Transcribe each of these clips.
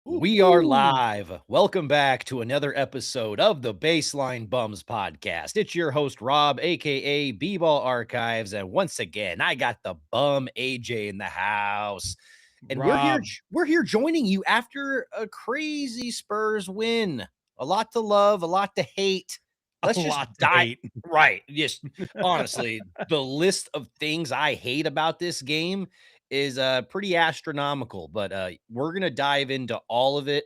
We are Woo-hoo. live. Welcome back to another episode of the Baseline Bums podcast. It's your host, Rob, aka B Ball Archives. And once again, I got the bum AJ in the house. And we're here, Rob, we're here joining you after a crazy Spurs win. A lot to love, a lot to hate. a Let's just lot to dive hate. right. Just honestly, the list of things I hate about this game is pretty astronomical, but we're gonna dive into all of it.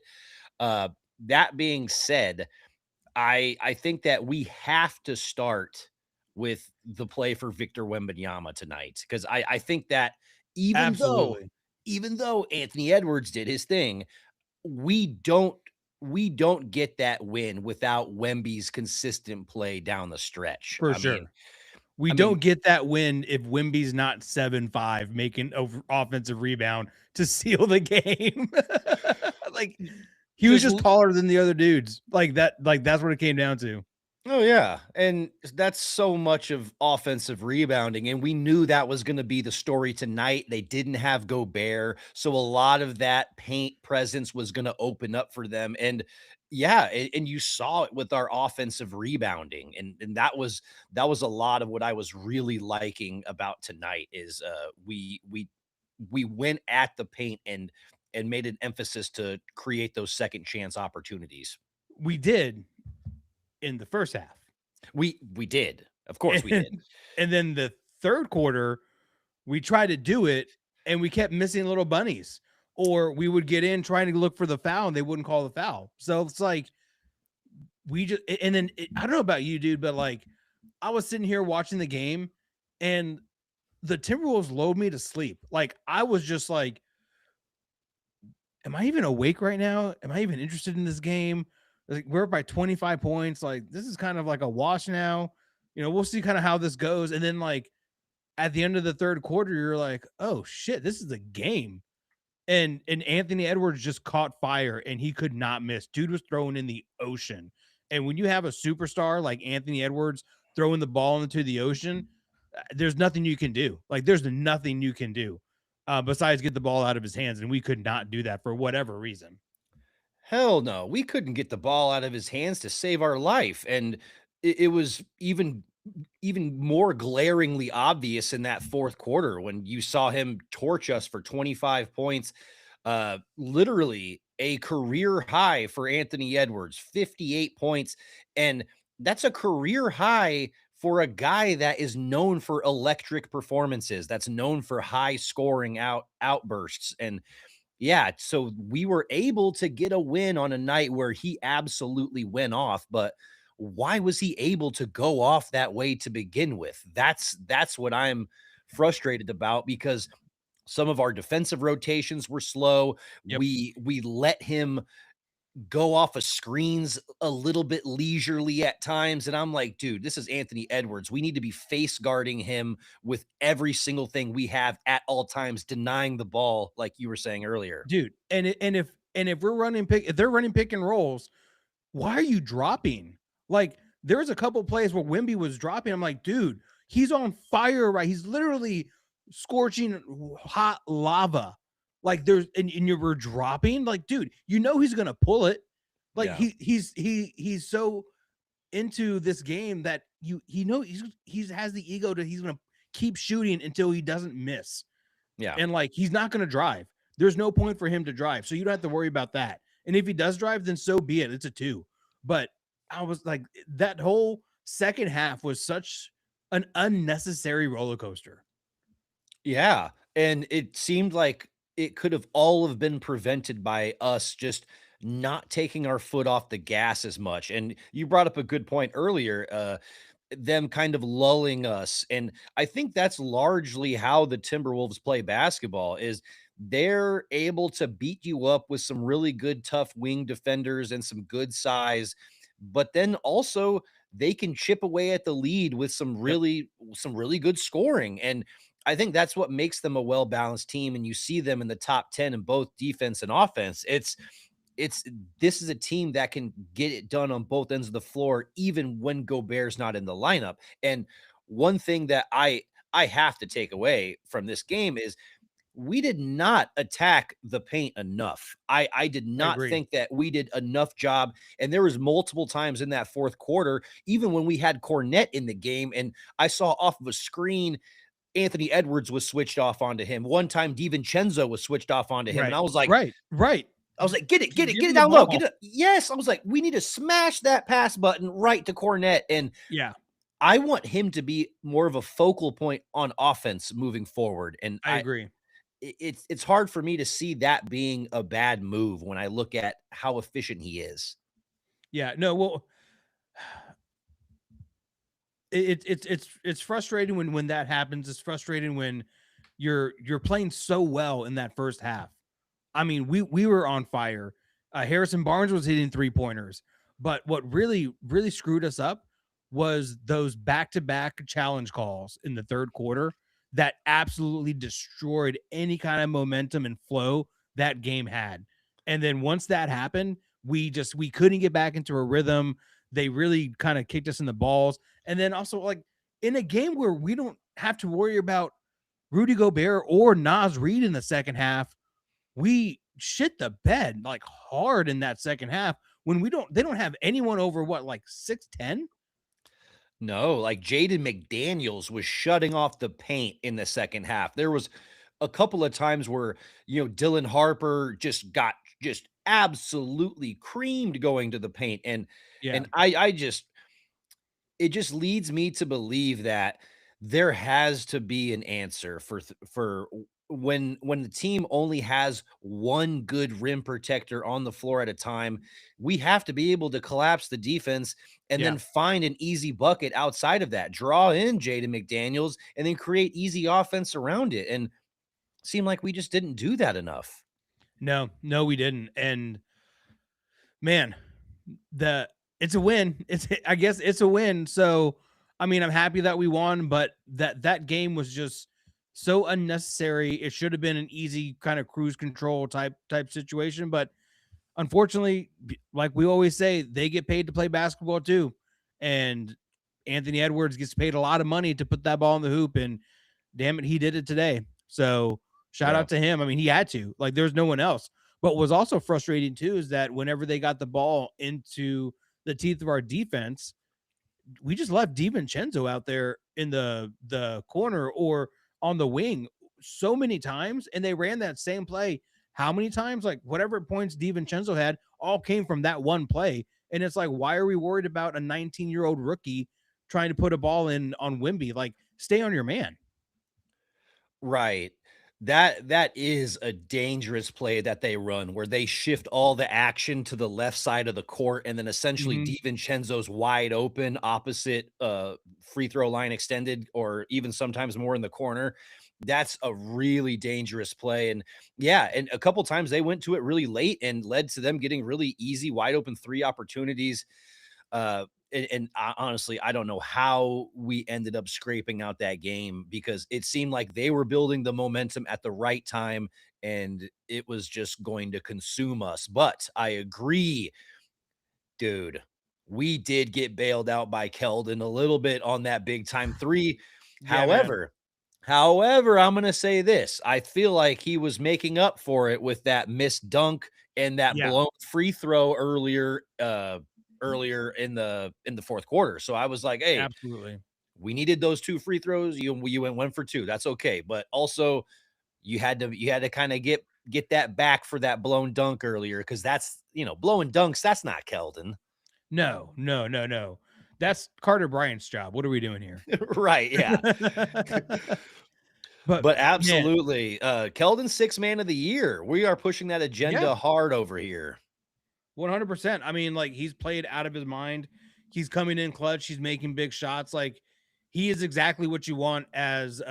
Uh, that being said, I think that we have to start with the play for Victor Wembanyama tonight because I think that even though Absolutely. even though Anthony Edwards did his thing, we don't we don't get that win without Wemby's consistent play down the stretch. For I mean, sure. We I mean, don't get that win if Wimby's not 7-5 making over offensive rebound to seal the game. Like, he was just just taller than the other dudes. That's what it came down to. Oh, yeah, and that's so much of offensive rebounding, and we knew that was gonna be the story tonight. They didn't have Gobert, so a lot of that paint presence was gonna open up for them, and yeah, and you saw it with our offensive rebounding, and that was a lot of what I was really liking about tonight is, we went at the paint and made an emphasis to create those second chance opportunities. We did in the first half. We did. Of course we And did. and then the third quarter, we tried to do it and we kept missing little bunnies. Or we would get in trying to look for the foul and they wouldn't call the foul. So it's like we just and then I don't know about you, dude, but like I was sitting here watching the game and the Timberwolves lulled me to sleep. Like I was just like, am I even awake right now? Am I even interested in this game? Like we're up by 25 points. Like this is kind of like a wash now. We'll see kind of how this goes. And then like at the end of the third quarter, you're like, oh shit, this is a game. And Anthony Edwards just caught fire and he could not miss. Dude was throwing in the ocean. And when you have a superstar like Anthony Edwards throwing the ball into the ocean, there's nothing you can do. Like there's nothing you can do besides get the ball out of his hands. And we could not do that for whatever reason. Hell no, we couldn't get the ball out of his hands to save our life, and it was even more glaringly obvious in that fourth quarter when you saw him torch us for 25 points, literally a career high for Anthony Edwards, 58 points, and that's a career high for a guy that is known for electric performances, that's known for high scoring outbursts, and yeah, so we were able to get a win on a night where he absolutely went off, but why was he able to go off that way to begin with? That's what I'm frustrated about because some of our defensive rotations were slow. Yep. We let him go off of screens a little bit leisurely at times. And I'm like, dude, this is Anthony Edwards. We need to be face guarding him with every single thing we have at all times, denying the ball, like you were saying earlier. Dude. And if we're running if they're running pick and rolls, why are you dropping? Like there was a couple plays where Wimby was dropping. I'm like, dude, he's on fire, right? He's literally scorching hot lava. Like and you were dropping, like, dude, he's gonna pull it. Like Yeah. he's so into this game that he has the ego to he's gonna keep shooting until he doesn't miss. Yeah. And like he's not gonna drive. There's no point for him to drive. So you don't have to worry about that. And if he does drive, then so be it. It's a two. But I was like, that whole second half was such an unnecessary roller coaster. Yeah, and it seemed like it could have all have been prevented by us just not taking our foot off the gas as much, and you brought up a good point earlier, them kind of lulling us, and I think that's largely how the Timberwolves play basketball is they're able to beat you up with some really good tough wing defenders and some good size, but then also they can chip away at the lead with Yep. some really good scoring, and I think that's what makes them a well-balanced team, and you see them in the top 10 in both defense and offense. It's this is a team that can get it done on both ends of the floor, even when Gobert's not in the lineup. And one thing that I have to take away from this game is we did not attack the paint enough. I did I not agree. think that we did enough job. And there was multiple times in that fourth quarter, even when we had Cornette in the game, and I saw off of a screen Anthony Edwards was switched off onto him. One time DiVincenzo was switched off onto him, and Right. I was like, Right. Right. "Get it, get it, Give get him it the down low, get ball. it." Yes, I was like, "We need to smash that pass button right to Cornette." And Yeah, I want him to be more of a focal point on offense moving forward. And I agree. it's hard for me to see that being a bad move when I look at how efficient he is. Yeah, no, well, it's frustrating when that happens. It's frustrating when you're playing so well in that first half. I mean, we were on fire. Harrison Barnes was hitting three pointers, but what really screwed us up was those back to back challenge calls in the third quarter that absolutely destroyed any kind of momentum and flow that game had. And then once that happened, we couldn't get back into a rhythm. They really kind of kicked us in the balls. And then also like in a game where we don't have to worry about Rudy Gobert or Nas Reed in the second half, we shit the bed like hard in that second half when they don't have anyone over what, like 6'10. No, like Jaden McDaniels was shutting off the paint in the second half. There was a couple of times where, Dylan Harper just got just absolutely creamed going to the paint. And Yeah, and I just it just leads me to believe that there has to be an answer when the team only has one good rim protector on the floor at a time. We have to be able to collapse the defense and yeah. then find an easy bucket outside of that. Draw in Jaden McDaniels and then create easy offense around it. And seemed like we just didn't do that enough. No, no, we didn't. And man, the it's a win. It's I guess it's a win. So I mean, I'm happy that we won, but that game was just so unnecessary. It should have been an easy kind of cruise control type situation, but unfortunately, like we always say, they get paid to play basketball too. And Anthony Edwards gets paid a lot of money to put that ball in the hoop. And damn it, he did it today. So shout Yeah. out to him. I mean, he had to. Like, there's no one else. But what was also frustrating too is that whenever they got the ball into the teeth of our defense, we just left DiVincenzo out there in the corner or on the wing so many times, and they ran that same play. How many times? Like whatever points DiVincenzo had, all came from that one play. And it's like, why are we worried about a 19-year-old rookie trying to put a ball in on Wemby? Like, stay on your man. Right. That is a dangerous play that they run where they shift all the action to the left side of the court and then essentially Mm-hmm. DiVincenzo's wide open opposite free throw line extended or even sometimes more in the corner. That's a really dangerous play. And yeah, and a couple times they went to it really late and led to them getting really easy wide open three opportunities. Honestly, I don't know how we ended up scraping out that game because it seemed like they were building the momentum at the right time and it was just going to consume us. But I agree, dude. We did get bailed out by Keldon a little bit on that big time three. Yeah, man. However, I'm going to say this. I feel like he was making up for it with that missed dunk and that Yeah, blown free throw earlier in the fourth quarter. So I was like, "Hey, absolutely. we needed those two free throws. You went 1 for 2. That's okay." But also you had to kind of get that back for that blown dunk earlier because that's, blowing dunks, that's not Keldon. No, no, no, no. That's Carter Bryant's job. What are we doing here? Right, yeah. But But man, absolutely, Keldon 6 man of the year. We are pushing that yeah, agenda hard over here. 100%. I mean, like he's played out of his mind. He's coming in clutch. He's making big shots. Like he is exactly what you want as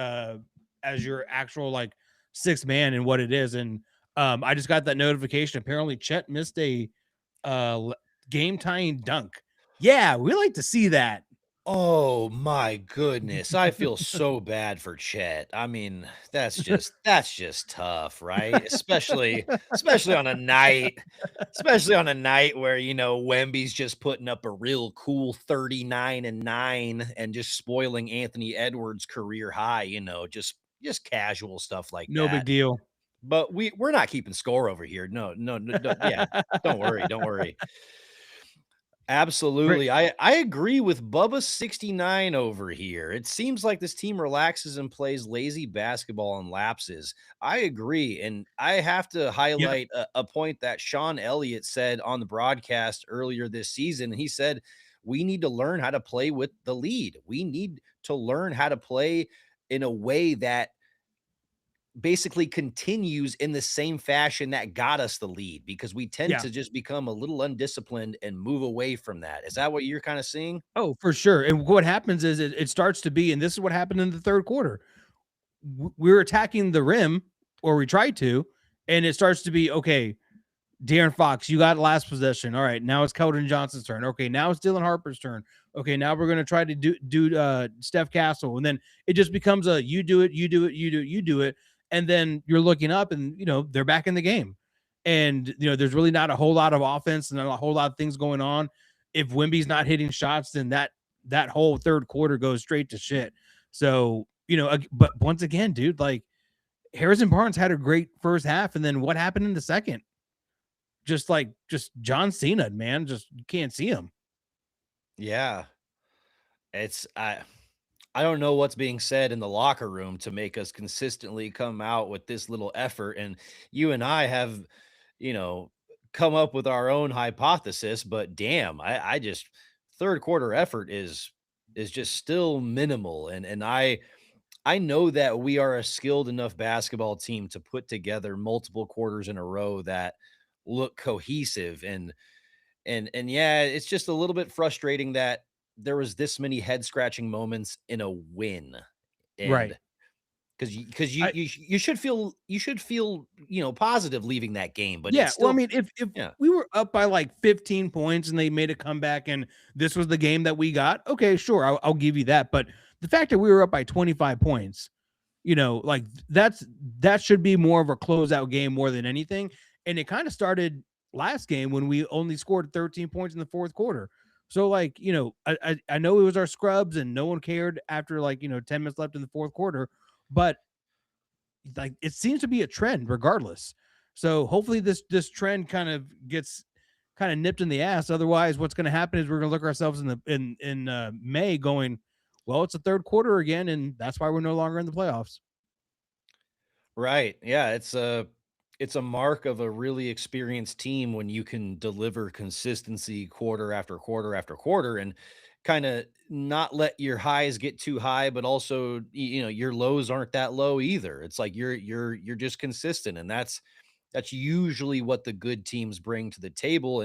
your actual like sixth man and what it is. And I just got that notification. Apparently, Chet missed a game tying dunk. Yeah, we like to see that. Oh my goodness. I feel so bad for Chet. I mean, that's just tough, right? Especially on a night where, Wemby's just putting up a real cool 39 and 9 and just spoiling Anthony Edwards' career high, just just casual stuff like No big that. deal. But we're not keeping score over here. No, no, no, no, yeah, don't worry, don't worry. Right. Absolutely. I agree with Bubba 69 over here. It seems like this team relaxes and plays lazy basketball and lapses. I agree. And I have to Yep. highlight a point that Sean Elliott said on the broadcast earlier this season. He said, we need to learn how to play with the lead. We need to learn how to play in a way that basically continues in the same fashion that got us the lead because we tend Yeah. to just become a little undisciplined and move away from that. Is that what you're kind of seeing? Oh, for sure. And what happens is it starts to be, and this is what happened in the third quarter. We're attacking the rim, or we tried to, and it starts to be okay. De'Aaron Fox, you got last possession. All right, now it's Keldon Johnson's turn. Okay, now it's Dylan Harper's turn. Okay, now we're gonna try to do Steph Castle, and then it just becomes a you do it, you do it, you do it, you do it, and then you're looking up, and they're back in the game, and there's really not a whole lot of offense and not a whole lot of things going on. If Wemby's not hitting shots, then that whole third quarter goes straight to shit. So but once again, dude, like Harrison Barnes had a great first half, and then what happened in the second? Just John Cena, man. Just you can't see him. Yeah. It's I don't know what's being said in the locker room to make us consistently come out with this little effort. And you and I have, you know, come up with our own hypothesis, but damn, I just third quarter effort is just still minimal. And I know that we are a skilled enough basketball team to put together multiple quarters in a row that look cohesive and yeah, it's just a little bit frustrating that there was this many head scratching moments in a win. Right. And because I you should feel, positive leaving that game, but Yeah, it's well, I still mean, if yeah. we were up by like 15 points and they made a comeback and this was the game that we got, okay, sure, I'll give you that. But the fact that we were up by 25 points, like that should be more of a closeout game more than anything. And it kind of started last game when we only scored 13 points in the fourth quarter. So like, I know it was our scrubs and no one cared after like, 10 minutes left in the fourth quarter, but like it seems to be a trend regardless. So hopefully this trend kind of gets kind of nipped in the ass. Otherwise, what's going to happen is we're going to look ourselves in the in May going, well, it's the third quarter again, and that's why we're no longer in the playoffs. Right. Yeah, it's a mark of a really experienced team when you can deliver consistency quarter after quarter after quarter and kind of not let your highs get too high, but also your lows aren't that low either. It's like you're just consistent, and that's usually what the good teams bring to the table.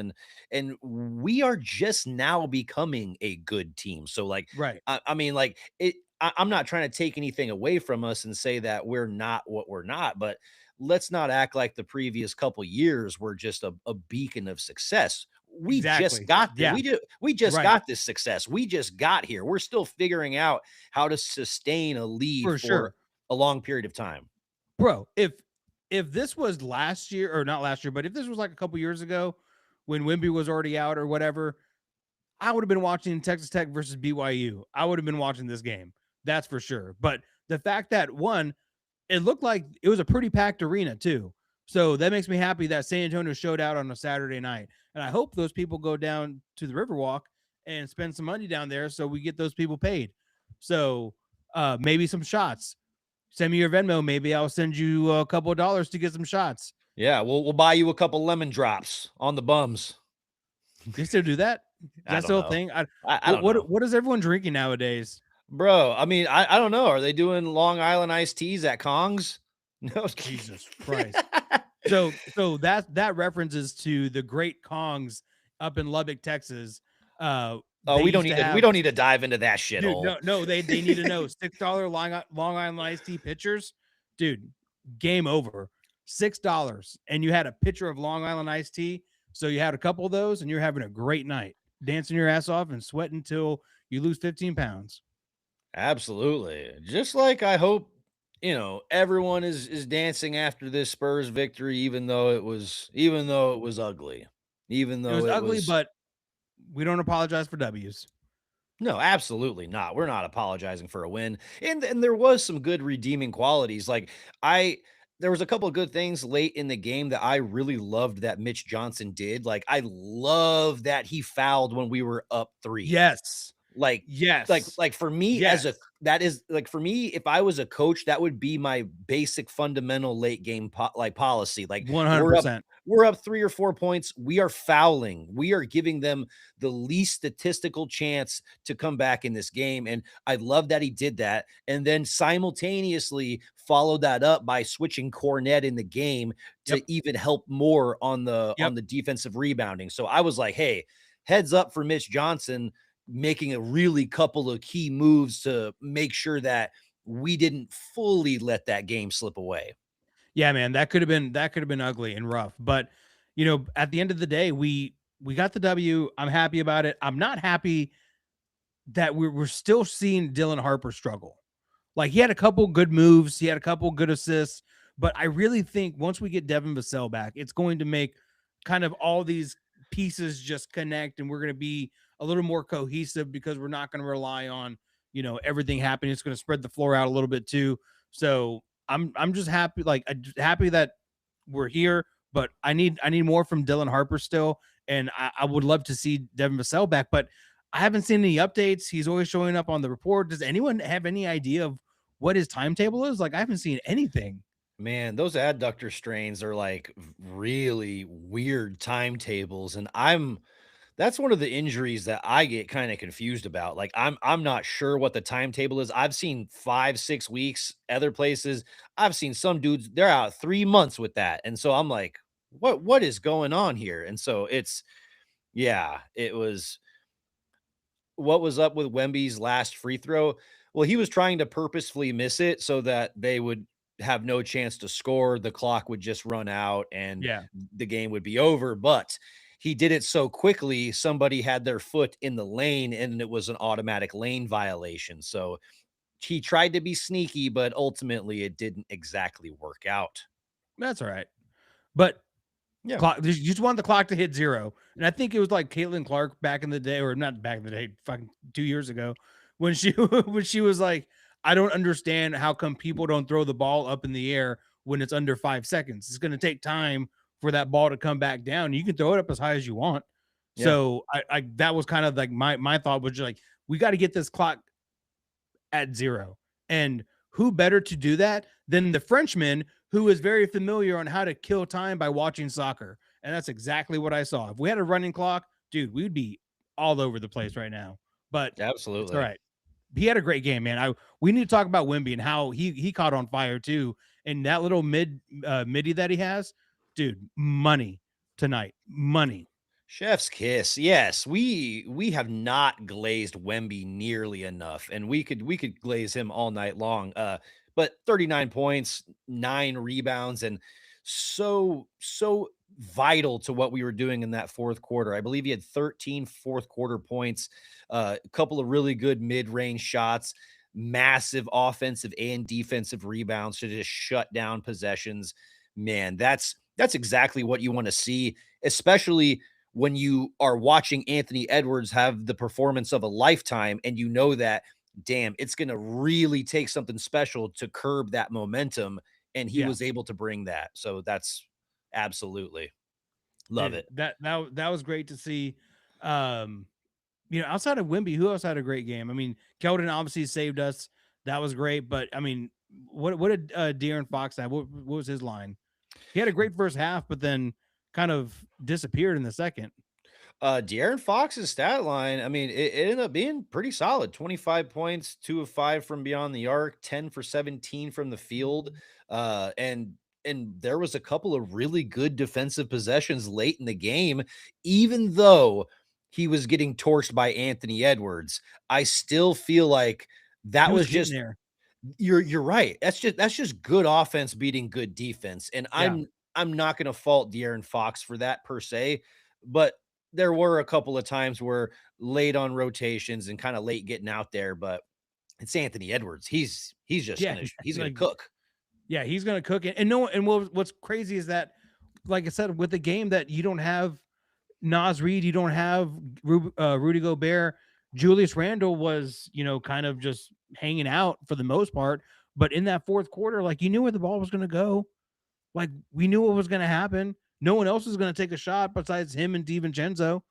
And we are just now becoming a good team. So like Right. I mean, like I'm not trying to take anything away from us and say that we're not what we're not, but let's not act like the previous couple years were just a beacon of success. We just Exactly. got there. Yeah. We just Right. got this success. We just got here. We're still figuring out how to sustain a lead For for sure. a long period of time. Bro, if this was last year or not last year, but if this was like a couple years ago when Wimby was already out or whatever, I would have been watching Texas Tech versus BYU. I would have been watching this game. That's for sure. But the fact that one, it looked like it was a pretty packed arena too. So that makes me happy that San Antonio showed out on a Saturday night. And I hope those people go down to the Riverwalk and spend some money down there so we get those people paid. So maybe some shots. Send me your Venmo. Maybe I'll send you a couple of dollars to get some shots. Yeah, we'll buy you a couple lemon drops on the bums. They still do that? I That's don't still a know. thing. I don't know. What is everyone drinking nowadays? Bro, I mean, I don't know. Are they doing Long Island iced teas at Kong's? No. Jesus Christ. So that references to the Great Kongs up in Lubbock, Texas. Oh, They used to we have, don't need to dive into that dude. shithole. No, they need to know $6 Long Island iced tea pitchers, dude. Game over. $6, and you had a pitcher of Long Island iced tea. So you had a couple of those, and you're having a great night, dancing your ass off and sweating until you lose 15 pounds. Absolutely. Just like I hope, everyone is dancing after this Spurs victory, even though it was ugly. Even It though was it ugly, was but we don't apologize for W's. No, absolutely not. We're not apologizing for a win. And there was some good redeeming qualities. Like I there was a couple of good things late in the game that I really loved that Mitch Johnson did. Like I love that he fouled when we were up 3. Yes. Like Yes. like, for me as a Yes. that is like, for me, if I was a coach, that would be my basic fundamental late game policy. Like, $100. we're up 3 or 4 points, we are fouling. We are giving them the least statistical chance to come back in this game, and I love that he did that, and then simultaneously followed that up by switching Cornette in the game to Yep. even help more on Yep. the defensive rebounding. So I was like, "Hey, heads up for Mitch Johnson making a really couple of key moves to make sure that we didn't fully let that game slip away." Yeah, man, that could have been ugly and rough. But at the end of the day, we got the W. I'm happy about it. I'm not happy that we're still seeing Dylan Harper struggle. Like he had a couple good moves, he had a couple good assists, but I really think once we get Devin Vassell back, it's going to make kind of all these pieces just connect, and we're going to be a little more cohesive because we're not going to rely on everything happening. It's going to spread the floor out a little bit too. So I'm just happy, like happy that we're here, but I need more from Dylan Harper still, and I would love to see Devin Vassell back, but I haven't seen any updates. He's always showing up on the report. Does anyone have any idea of what his timetable is? Like, I haven't seen anything. Man, those adductor strains are like really weird timetables, and that's one of the injuries that I get kind of confused about. Like I'm not sure what the timetable is. I've seen 5, 6 weeks, other places. I've seen some dudes, they're out 3 months with that. And so I'm like, what is going on here? And so it's yeah, it was what was up with Wemby's last free throw? Well, he was trying to purposefully miss it so that they would have no chance to score. The clock would just run out and Yeah, the game would be over. But he did it so quickly, somebody had their foot in the lane and it was an automatic lane violation. So he tried to be sneaky, but ultimately it didn't exactly work out. that's all right. But Yeah. clock, you just want the clock to hit zero. And I think it was like Caitlin Clark back in the day, or not back in the day, fucking 2 years ago, when she when she was like, I don't understand how come people don't throw the ball up in the air when it's under 5 seconds. It's going to take time for that ball to come back down. You can throw it up as high as you want. Yeah. So I that was kind of like my thought was just like, we got to get this clock at zero. And who better to do that than the Frenchman who is very familiar on how to kill time by watching soccer? And that's exactly what I saw. If we had a running clock, dude, we'd be all over the place right now. But it's all Absolutely. right. He had a great game, man. We need to talk about Wemby and how he caught on fire too. And that little midi that he has, dude, money tonight. Money. Chef's kiss. Yes, we have not glazed Wemby nearly enough, and we could glaze him all night long. But 39 points, 9 rebounds, and so vital to what we were doing in that fourth quarter. I believe he had 13 fourth quarter points, a couple of really good mid-range shots, massive offensive and defensive rebounds to just shut down possessions. Man, that's exactly what you want to see, especially when you are watching Anthony Edwards have the performance of a lifetime and you know that, damn, it's going to really take something special to curb that momentum. And he Yeah. was able to bring that. So that's absolutely love Dude, it. that was great to see. Um, outside of Wimby, who else had a great game? I mean, Keldon obviously saved us. That was great. But I mean, what did De'Aaron Fox have? What was his line? He had a great first half, but then kind of disappeared in the second. De'Aaron Fox's stat line, I mean, it ended up being pretty solid. 25 points, 2 of 5 from beyond the arc, 10 for 17 from the field. And there was a couple of really good defensive possessions late in the game, even though he was getting torched by Anthony Edwards. I still feel like He that was was getting just there. you're right. That's just good offense beating good defense, and Yeah. I'm not gonna fault De'Aaron Fox for that per se, but there were a couple of times where late on rotations and kinda late getting out there, but it's Anthony Edwards. He's just Yeah. gonna he's gonna Like, cook. yeah, he's gonna cook it. And no, and what's crazy is that, like I said, with the game that you don't have Nas Reed, you don't have Rudy Gobert. Julius Randle was, kind of just hanging out for the most part. But in that fourth quarter, like you knew where the ball was going to go. Like we knew what was going to happen. No one else was going to take a shot besides him and DiVincenzo.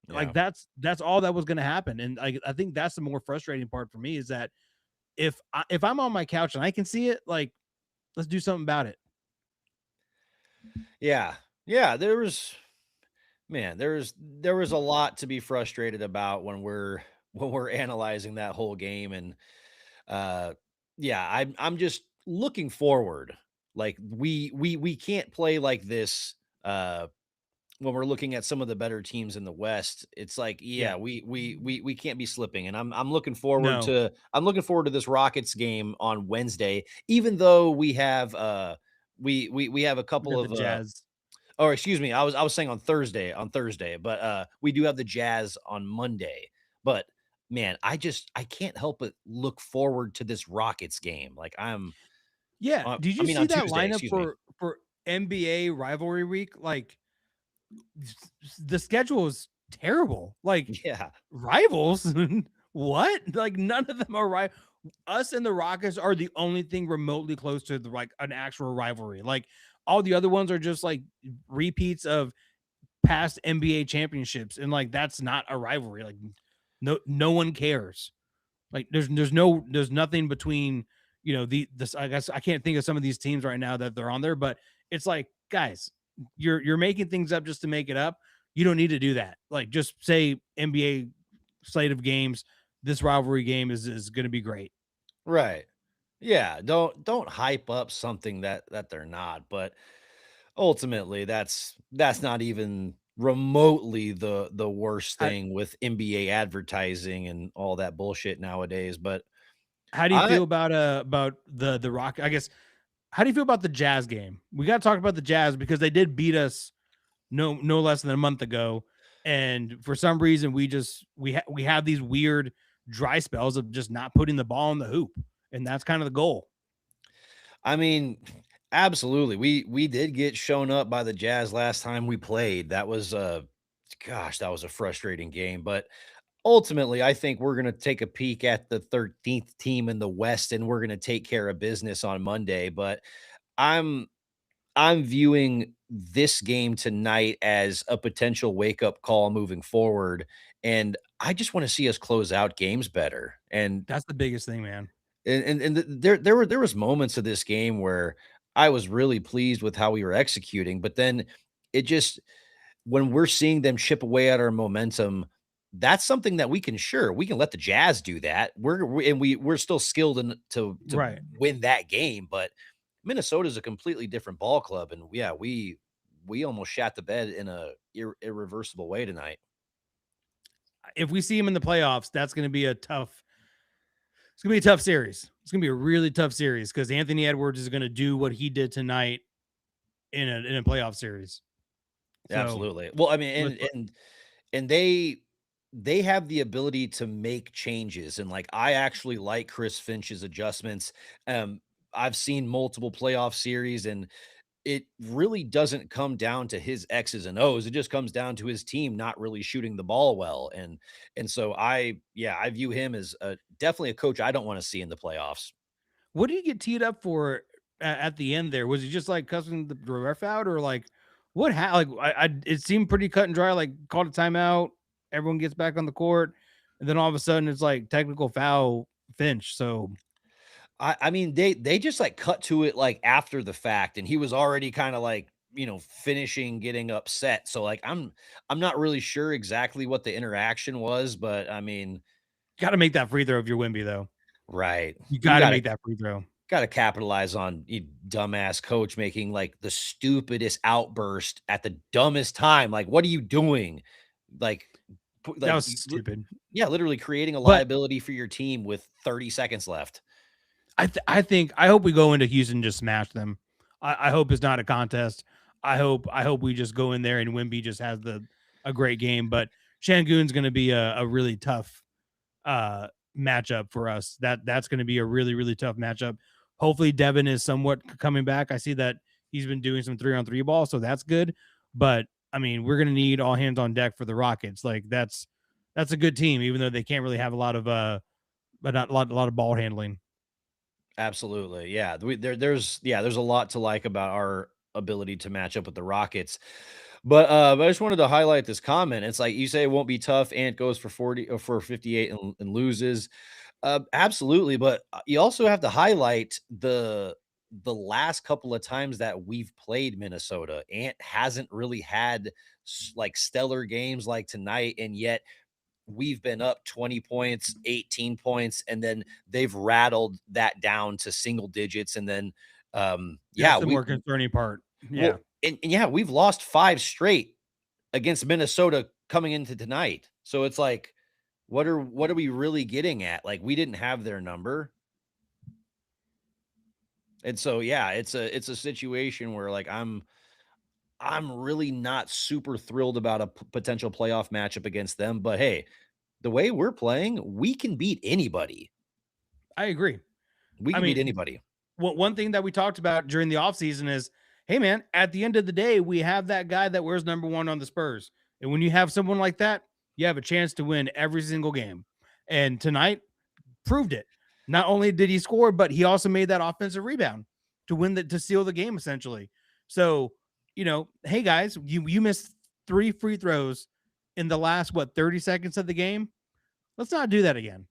Like Yeah. that's all that was going to happen. And I think that's the more frustrating part for me is that if I'm on my couch and I can see it, like let's do something about it. Yeah. Yeah, there was a lot to be frustrated about when we're analyzing that whole game. And uh yeah, I'm just looking forward. Like we can't play like this when we're looking at some of the better teams in the West. It's like, yeah, Yeah. we can't be slipping. And I'm looking forward No, to this Rockets game on Wednesday, even though we have a we couple got the of Jazz. or excuse me, I was saying on Thursday, but we do have the Jazz on Monday. But man, I can't help but look forward to this Rockets game. Like Yeah. Did I you mean see on that Tuesday, lineup excuse me. for NBA rivalry week? Like the schedule is terrible. Like Yeah. rivals? What? Like none of them are right. Us and the Rockets are the only thing remotely close to like an actual rivalry. Like all the other ones are just like repeats of past NBA championships, and like that's not a rivalry. Like no one cares. Like there's nothing between this. I guess I can't think of some of these teams right now that they're on there, but it's like guys, you're making things up just to make it up. You don't need to do that. Like just say NBA slate of games. This rivalry game is going to be great. Right. Yeah, don't hype up something that they're not. But ultimately, that's not even remotely the worst How, thing with NBA advertising and all that bullshit nowadays. But how do you I feel about the Rock? I guess how do you feel about the Jazz game? We got to talk about the Jazz because they did beat us no less than a month ago, and for some reason we have these weird dry spells of just not putting the ball in the hoop, and that's kind of the goal. I mean, absolutely. We did get shown up by the Jazz last time we played. That was gosh, that was a frustrating game. But ultimately, I think we're going to take a peek at the 13th team in the West, and we're going to take care of business on Monday. But I'm I'm viewing this game tonight as a potential wake up call moving forward. And I just want to see us close out games better. That's the biggest thing, man. There was moments of this game where I was really pleased with how we were executing, but then it just when we're seeing them chip away at our momentum, that's something that we can let the Jazz do that. We're still skilled in to Right. win that game. But Minnesota's a completely different ball club, and yeah, we almost shat the bed in a irreversible way tonight. If we see him in the playoffs, that's going to be a tough. It's going to be a tough series. It's going to be a really tough series because Anthony Edwards is going to do what he did tonight in a playoff series. So Absolutely. Well, I mean, let's. and they have the ability to make changes, and like I actually like Chris Finch's adjustments. Um, I've seen multiple playoff series, and it really doesn't come down to his X's and O's. It just comes down to his team not really shooting the ball well. And so I view him as definitely a coach I don't want to see in the playoffs. What did he get teed up for at the end there? Was he just like cussing the ref out or like what? Like it seemed pretty cut and dry. Like called a timeout, everyone gets back on the court, and then all of a sudden it's like technical foul Finch. So I mean they just like cut to it like after the fact, and he was already kind of like finishing getting upset. So like I'm not really sure exactly what the interaction was, but I mean, got to make that free throw if you're Wimby though. right. You You got to got to make that free throw. got to capitalize on you dumbass coach making like the stupidest outburst at the dumbest time. Like, what are you doing? Like, That like, was stupid. yeah, literally creating a But liability for your team with 30 seconds left. I hope we go into Houston and just smash them. I hope it's not a contest. I hope we just go in there and Wimby just has a great game. But Shangoon's going to be a really tough uh matchup for us. That's going to be a really tough matchup. Hopefully Devin is somewhat coming back. I see that he's been doing some 3-on-3 ball, so that's good. But I mean, we're going to need all hands on deck for the Rockets. Like that's a good team, even though they can't really have a lot of but not a lot of ball handling. Absolutely. Yeah. There's a lot to like about our ability to match up with the Rockets. But I just wanted to highlight this comment. It's like you say it won't be tough. Ant goes for 40 or for 58 and loses. Absolutely, but you also have to highlight the last couple of times that we've played Minnesota. Ant hasn't really had like stellar games like tonight, and yet we've been up 20 points, 18 points, and then they've rattled that down to single digits. And then, That's yeah, the we more concerning part. Yeah, well, and yeah, we've lost 5 straight against Minnesota coming into tonight. So it's like, what are we really getting at? Like, we didn't have their number. And so, yeah, it's a situation where like I'm really not super thrilled about a potential playoff matchup against them. But hey, the way we're playing, we can beat anybody. I agree. We I can beat mean, anybody. one thing that we talked about during the offseason is, hey man, at the end of the day, we have that guy that wears number one on the Spurs. And when you have someone like that, you have a chance to win every single game. And tonight proved it. Not only did he score, but he also made that offensive rebound to win the to seal the game essentially. So, hey guys, you missed 3 free throws in the last 30 seconds of the game. Let's not do that again.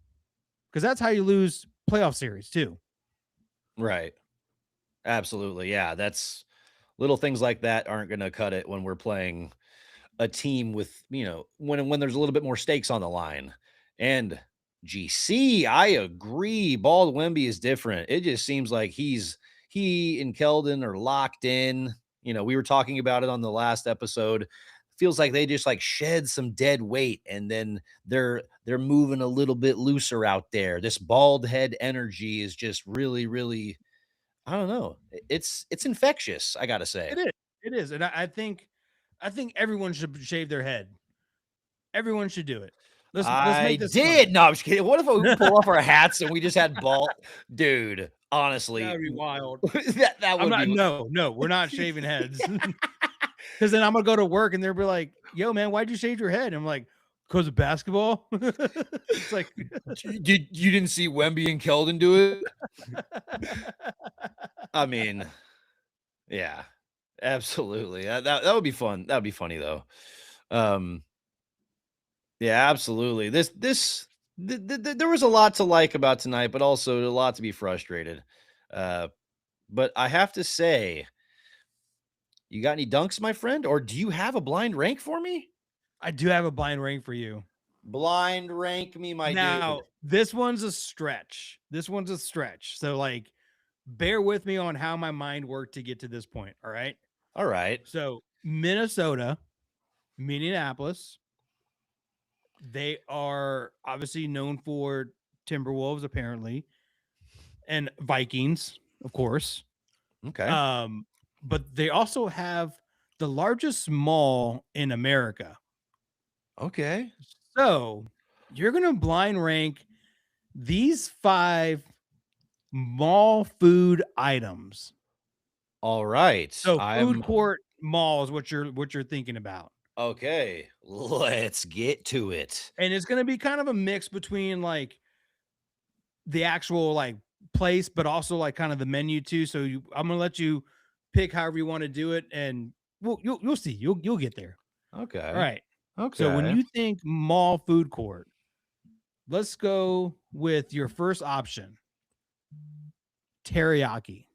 Because that's how you lose playoff series too. Right. Absolutely. Yeah. That's little things like that aren't going to cut it when we're playing a team with, when there's a little bit more stakes on the line. And GC, I agree. Bald Wemby is different. It just seems like he and Keldon are locked in. We were talking about it on the last episode. Feels like they just like shed some dead weight and then they're moving a little bit looser out there. This bald head energy is just really, really, I don't know. It's infectious, I gotta say. It is. It is. And I think everyone should shave their head. Everyone should do it. Let's I make this fun. did. No, I'm just kidding. What if we pull off our hats and we just had ball, dude? That Honestly, would be wild. that I'm would not be no, we're not shaving heads. Because then I'm gonna go to work and they'll be like, "Yo, man, why'd you shave your head?" I'm like, "Cause of basketball." It's like, Did you didn't see Wemby and Keldon do it? I mean, yeah, absolutely. That would be fun. That would be funny though. Um, yeah, absolutely. There was a lot to like about tonight, but also a lot to be frustrated. Uh, but I have to say, you got any dunks, my friend, or do you have a blind rank for me? I do have a blind ring for you. Blind rank me, my dude. Now, this one's a stretch. This one's a stretch. So, like, bear with me on how my mind worked to get to this point. All right. All right. So, Minnesota, Minneapolis, they are obviously known for Timberwolves, apparently, and Vikings, of course. Okay. Um, but they also have the largest mall in America. Okay. So you're going to blind rank these 5 mall food items. All right. So food I'm court mall is what you're thinking about. okay. Let's get to it. And it's going to be kind of a mix between like the actual like place, but also like kind of the menu too. So I'm going to let you pick however you want to do it, and you'll see. You'll get there. All Okay. right. So when Okay. you think mall food court, let's go with your first option, teriyaki.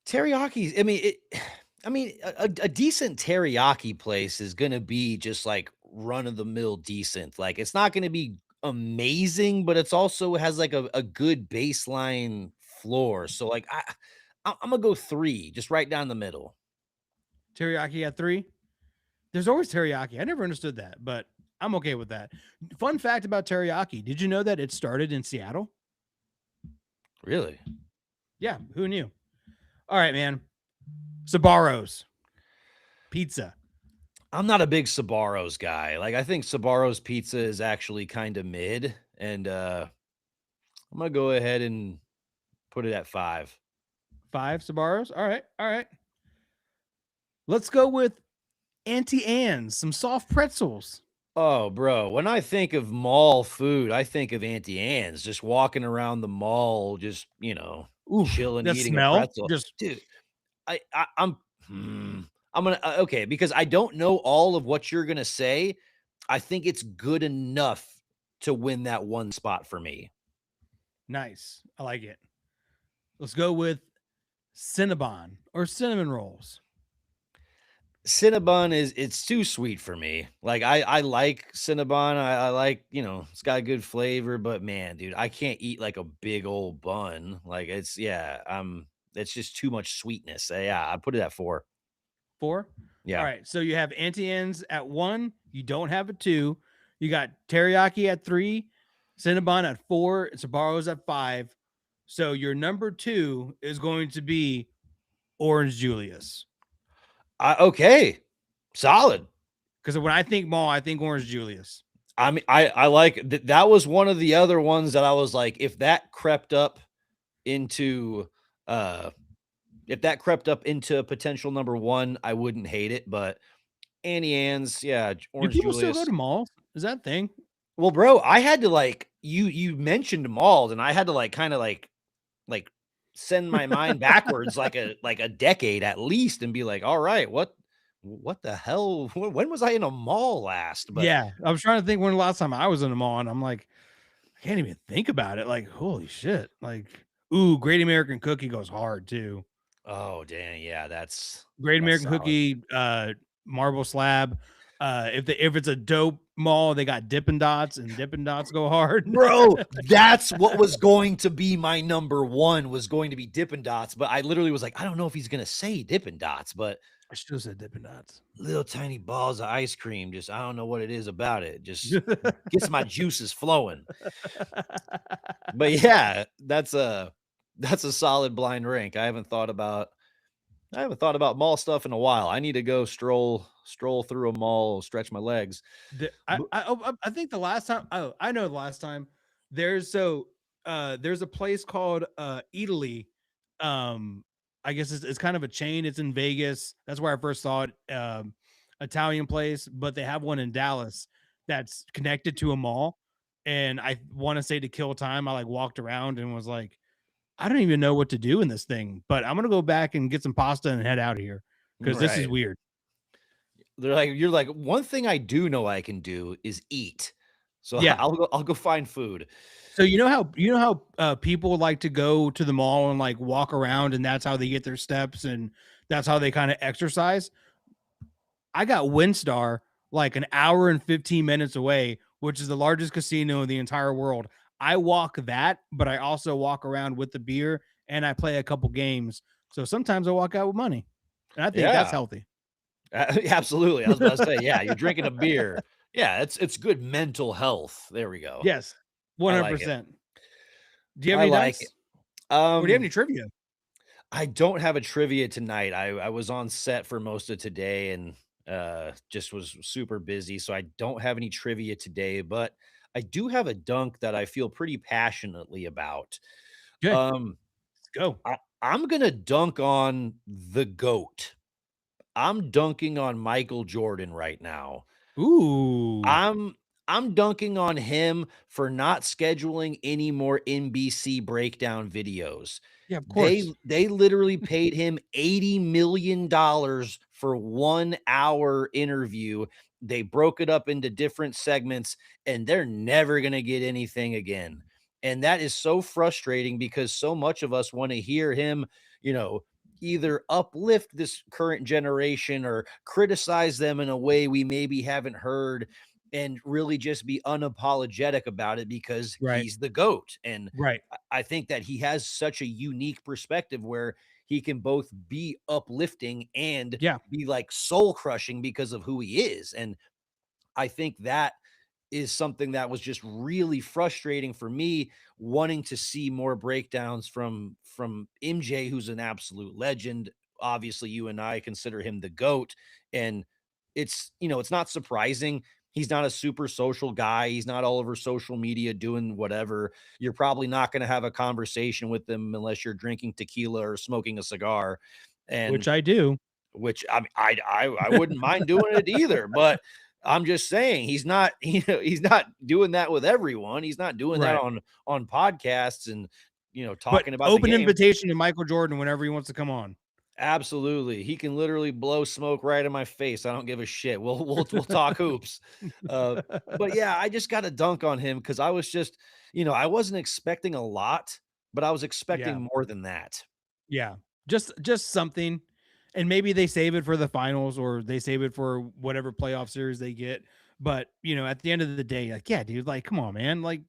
Teriyaki. I mean, a decent teriyaki place is gonna be just like run of the mill decent. Like it's not gonna be amazing, but it's also has like a good baseline floor. So like I'm gonna go three, just right down the middle. Teriyaki at 3. There's always teriyaki. I never understood that, but I'm okay with that. Fun fact about teriyaki. Did you know that it started in Seattle? Really? Yeah, who knew? All right, man. Sabaros pizza. I'm not a big Sabaros guy. Like I think Sabaros pizza is actually kind of mid, and I'm gonna go ahead and put it at 5. 5 Sabaros. All right. All right. Let's go with Auntie Anne's, some soft pretzels. Oh, bro, when I think of mall food, I think of Auntie Anne's, just walking around the mall, just, Oof, chilling, that eating a smell pretzel. just Dude, I'm I'm gonna okay, because I don't know all of what you're gonna say. I think it's good enough to win that one spot for me. nice. I like it. Let's go with Cinnabon or cinnamon rolls. Cinnabon it's too sweet for me. Like I like Cinnabon. I like, it's got a good flavor, but man, dude, I can't eat like a big old bun. Like it's yeah, it's just too much sweetness. Yeah, I put it at 4. 4. All Yeah. right, so you have Auntie Anne's at 1, you don't have a 2. You got teriyaki at 3, Cinnabon at 4, and Sabaro's at 5. So your number 2 is going to be Orange Julius. Okay. Solid. Because when I think mall, I think Orange Julius. I mean, I like that was one of the other ones that I was like, into uh if that crept up into a potential number one, I wouldn't hate it. But Annie Ann's, yeah, Do Orange people still go Julius. to malls? Is that a thing? Well, bro, I had to like you mentioned malls, and I had to like kind of like send my mind backwards like a decade at least, and be like, all right, what the hell? When was I in a mall last? But Yeah, I was trying to think when the last time I was in a mall, and I'm like, I can't even think about it. Like, holy shit! Like, ooh, Great American Cookie goes hard too. oh dang, yeah, Great that's American solid. Cookie, Marble Slab. If it's a dope mall, they got Dippin' Dots, and Dippin' Dots go hard. Bro, that's what was going to be my number one, was going to be Dippin' Dots, but I literally was like, I don't know if he's gonna say Dippin' Dots, but I should have said Dippin' Dots. little tiny balls of ice cream, just I don't know what it is about it, just gets my juices flowing. But yeah, that's a solid blind rank. I haven't thought about mall stuff in a while. I need to go stroll through a mall, stretch my legs. B I think the last time, oh, I know the last time. There's a place called Italy. Um, I guess it's kind of a chain. It's in Vegas. That's where I first saw it. Italian place, but they have one in Dallas that's connected to a mall. And I want to say, to kill time, I like walked around and was like, I don't even know what to do in this thing, but I'm gonna go back and get some pasta and head out of here because this is right. weird. You're like, "One thing I do know I can do is eat." So Yeah. I'll go find food. So you know how people like to go to the mall and like walk around, and that's how they get their steps, and that's how they kind of exercise. I got Windstar like an hour and 15 minutes away, which is the largest casino in the entire world. I walk that, but I also walk around with the beer and I play a couple games. So sometimes I walk out with money, and I think that's Yeah. healthy. Absolutely. I was about to say, yeah, you're drinking a beer. Yeah, it's good mental health. There we go. Yes, I like it. 100%. Do you have I any like it. dice or do you have Um, any trivia? I don't have a trivia tonight. I was on set for most of today, and just was super busy, so I don't have any trivia today, but I do have a dunk that I feel pretty passionately about. Okay, Um, let's go. I'm gonna dunk on the GOAT. I'm dunking on Michael Jordan right now. Ooh, I'm I'm dunking on him for not scheduling any more NBC breakdown videos. yeah, of They course. they literally paid him $80 million for 1 hour interview. They broke it up into different segments, and they're never gonna get anything again. And that is so frustrating because so much of us want to hear him, you know, either uplift this current generation or criticize them in a way we maybe haven't heard, and really just be unapologetic about it because Right, he's the GOAT. And right. I think that he has such a unique perspective where he can both be uplifting and Yeah, be like soul crushing because of who he is. And I think that is something that was just really frustrating for me, wanting to see more breakdowns from MJ, who's an absolute legend. Obviously, you and I consider him the GOAT, and it's not surprising. He's not a super social guy. He's not all over social media doing whatever. You're probably not going to have a conversation with him unless you're drinking tequila or smoking a cigar. And which I do. which I mean, I wouldn't mind doing it either, but I'm just saying he's not, he's not doing that with everyone. He's not doing that Right. on podcasts and, But talking about the open game. invitation to Michael Jordan whenever he wants to come on. Absolutely. He can literally blow smoke right in my face. I don't give a shit. We'll talk hoops. Uh, but yeah, I just got to dunk on him because I was just, I wasn't expecting a lot, but I was Yeah. expecting more than that. Yeah. Just something. And maybe they save it for the finals or they save it for whatever playoff series they get. But, at the end of the day, like, yeah, dude, like, come on, man. Like,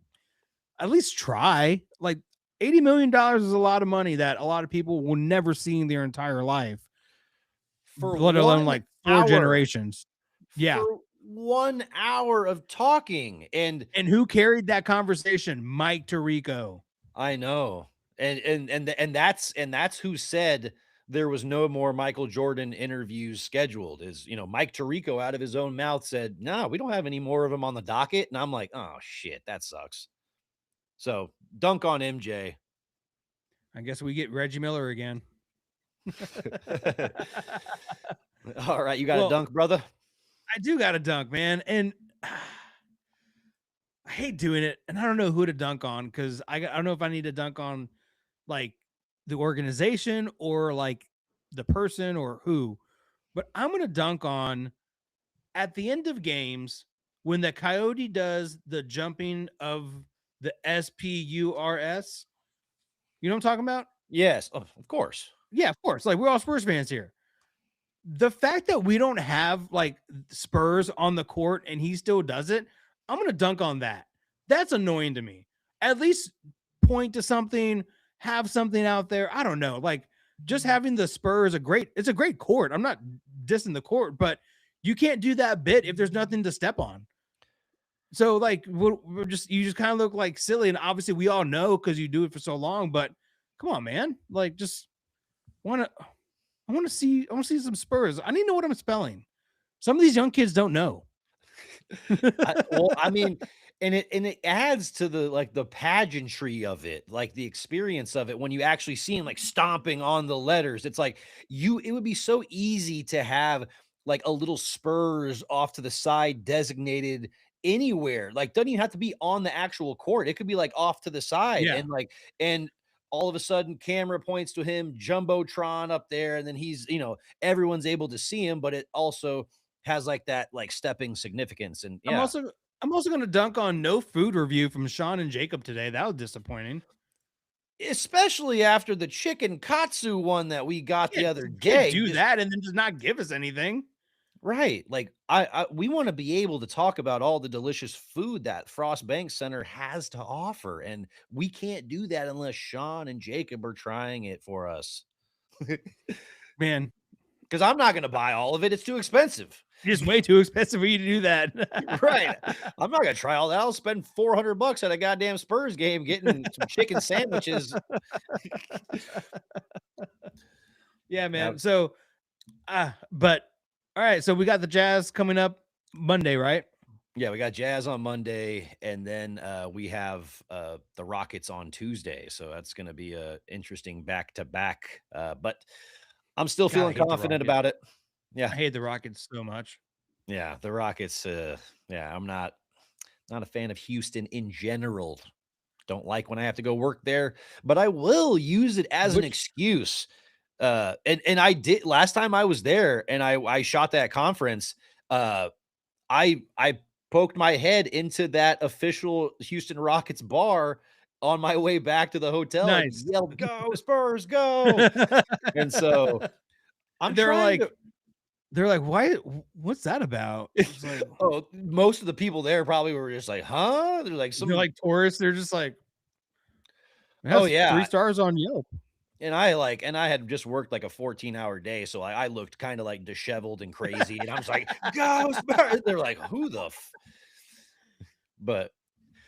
at least try. Like, $80 million is a lot of money that a lot of people will never see in their entire life, For let alone one like four hour, generations. Yeah. 1 hour of talking. And And who carried that conversation? Mike Tirico. I know. And that's who said there was no more Michael Jordan interviews scheduled is, Mike Tirico out of his own mouth said, "No, we don't have any more of them on the docket." And I'm like, "Oh shit, that sucks." So, dunk on MJ. I guess we get Reggie Miller again. All right, you got a Well, dunk, brother? I do got to dunk, man. And I hate doing it. And I don't know who to dunk on because I don't know if I need to dunk on like the organization or like the person or who, but I'm going to dunk on at the end of games when the Coyote does the jumping of the SPURS. You know what I'm talking about? Yes, of course. Yeah, of course. Like we're all Spurs fans here. The fact that we don't have like Spurs on the court and he still does it, I'm going to dunk on that. That's annoying to me. At least point to something, have something out there. I don't know. Like just having the Spurs it's a great court. I'm not dissing the court, but you can't do that bit if there's nothing to step on. So like we're just you just kind of look like silly, and obviously we all know because you do it for so long. But come on, man, like just want to I want to see some Spurs. I need to know what I'm spelling. Some of these young kids don't know. I mean, and it adds to the like the pageantry of it, like the experience of it when you actually see him like stomping on the letters. It's like it would be so easy to have like a little Spurs off to the side designated anywhere. Like doesn't even have to be on the actual court. It could be like off to the side Yeah, and all of a sudden camera points to him, jumbotron up there, and then everyone's able to see him, but it also has like that like stepping significance. And I'm yeah, also I'm also going to dunk on no food review from Sean and Jacob today. That was disappointing. especially after the chicken katsu one that we got the other You can't day. do Just that and then just not give us anything. right. Like I we want to be able to talk about all the delicious food that Frost Bank Center has to offer. And we can't do that unless Sean and Jacob are trying it for us. Man, Because I'm not gonna buy all of it. It's too expensive. it's way too expensive for you to do Right. that. I'm not gonna try all that. I'll spend $400 at a goddamn Spurs game getting some chicken sandwiches. Yeah, Yeah. man. So, but all right. So we got the Jazz coming up Monday, right? Yeah, we got Jazz on Monday, and then we have the Rockets on Tuesday. So that's going to be a interesting back to back. But I'm still God, I feeling hate the confident Rockets. about it. Yeah, I hate the Rockets so much. yeah, the Rockets. Yeah, I'm not a fan of Houston in general. Don't like when I have to go work there, but I will use it as an Which excuse. And I did last time I was there, and I shot that conference. I poked my head into that official Houston Rockets bar on my way back to the hotel and nice. yelled, "Go Spurs, go!" And so I'm they're trying like, to. they're like, why? What's that about? It's like Oh, most of the people there probably were just like, "Huh?" They're like they're some. like tourists. They're just like, it Oh has three yeah, stars on Yelp. and I had just worked like a 14-hour day, so I looked kind of like disheveled and crazy, and I was like, "Go Spurs!" They're like, "Who the?" But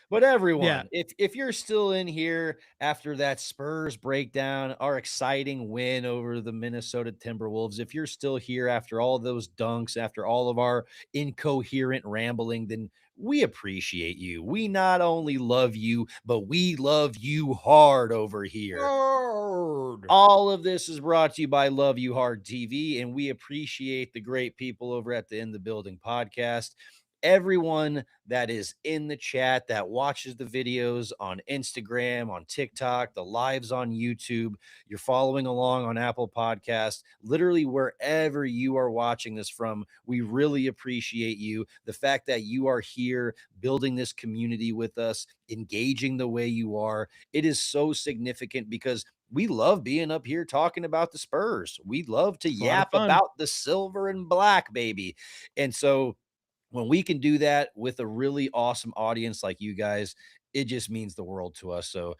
But Yeah. everyone, if you're still in here after that Spurs breakdown, our exciting win over the Minnesota Timberwolves, if you're still here after all those dunks, after all of our incoherent rambling, then we appreciate you. We not only love you, but we love you hard over here. Bird. All of this is brought to you by Love You Hard TV, and we appreciate the great people over at the In the Building podcast. Everyone that is in the chat, that watches the videos on Instagram, on TikTok, the lives on YouTube, you're following along on Apple Podcasts, literally wherever you are watching this from, we really appreciate you. The fact that you are here building this community with us, engaging the way you are, it is so significant because we love being up here talking about the Spurs. We love to It's a lot of yap fun. about the silver and black, baby. And so when we can do that with a really awesome audience like you guys, it just means the world to us. So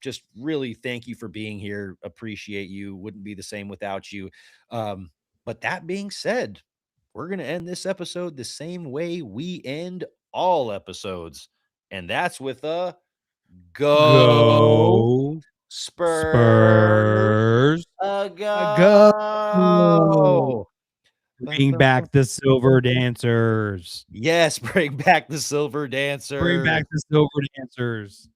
just really thank you for being here. Appreciate you. Wouldn't be the same without you. But that being said, we're going to end this episode the same way we end all episodes. And that's with a go Go Spurs Spurs. a Go. go. Bum, Bring bum, back bum. the silver dancers. Yes, bring back the silver Bring back dancer. the silver dancers.